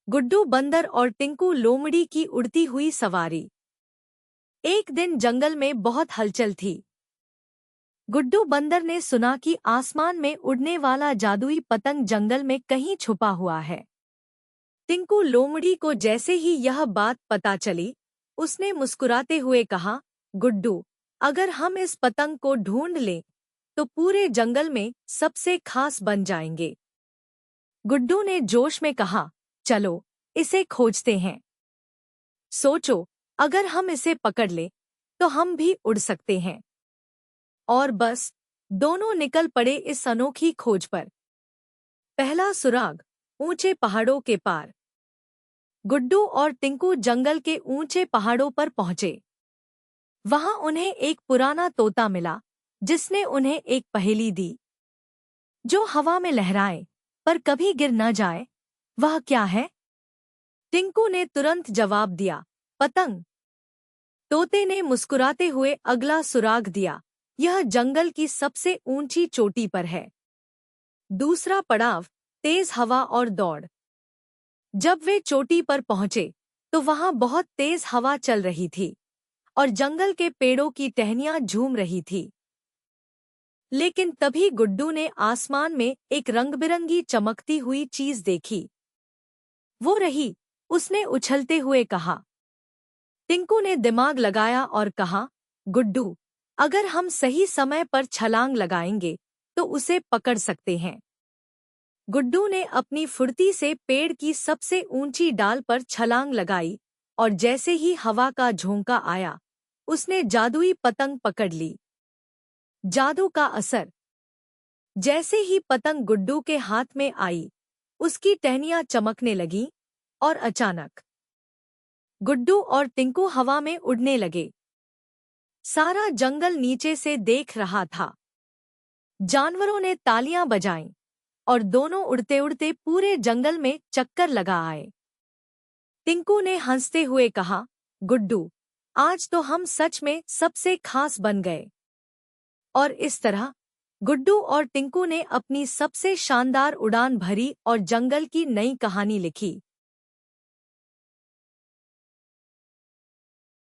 गुड्डू बंदर और टिंकू लोमड़ी की उड़ती हुई सवारी। एक दिन जंगल में बहुत हलचल थी। गुड्डू बंदर ने सुना कि आसमान में उड़ने वाला जादुई पतंग जंगल में कहीं छुपा हुआ है। टिंकू लोमड़ी को जैसे ही यह बात पता चली, उसने मुस्कुराते हुए कहा, गुड्डू, अगर हम इस पतंग को ढूंढ लें तो पूरे जंगल में सबसे खास बन जाएंगे। गुड्डू ने जोश में कहा, चलो इसे खोजते हैं। सोचो, अगर हम इसे पकड़ लें तो हम भी उड़ सकते हैं। और बस दोनों निकल पड़े इस अनोखी खोज पर। पहला सुराग, ऊंचे पहाड़ों के पार। गुड्डू और टिंकू जंगल के ऊंचे पहाड़ों पर पहुंचे। वहां उन्हें एक पुराना तोता मिला, जिसने उन्हें एक पहेली दी। जो हवा में लहराए पर कभी गिर न जाए, वह क्या है? टिंकू ने तुरंत जवाब दिया, पतंग। तोते ने मुस्कुराते हुए अगला सुराग दिया, यह जंगल की सबसे ऊंची चोटी पर है। दूसरा पड़ाव, तेज हवा और दौड़। जब वे चोटी पर पहुंचे तो वहां बहुत तेज हवा चल रही थी और जंगल के पेड़ों की टहनियां झूम रही थी। लेकिन तभी गुड्डू ने आसमान में एक रंगबिरंगी चमकती हुई चीज देखी। वो रही, उसने उछलते हुए कहा। टिंकू ने दिमाग लगाया और कहा, गुड्डू, अगर हम सही समय पर छलांग लगाएंगे तो उसे पकड़ सकते हैं। गुड्डू ने अपनी फुर्ती से पेड़ की सबसे ऊंची डाल पर छलांग लगाई और जैसे ही हवा का झोंका आया, उसने जादुई पतंग पकड़ ली। जादू का असर। जैसे ही पतंग गुड्डू के हाथ में आई, उसकी टहनियां चमकने लगीं और अचानक गुड्डू और टिंकू हवा में उड़ने लगे। सारा जंगल नीचे से देख रहा था। जानवरों ने तालियां बजाईं और दोनों उड़ते उड़ते पूरे जंगल में चक्कर लगा आए। टिंकू ने हंसते हुए कहा, गुड्डू, आज तो हम सच में सबसे खास बन गए। और इस तरह गुड्डू और टिंकू ने अपनी सबसे शानदार उड़ान भरी और जंगल की नई कहानी लिखी।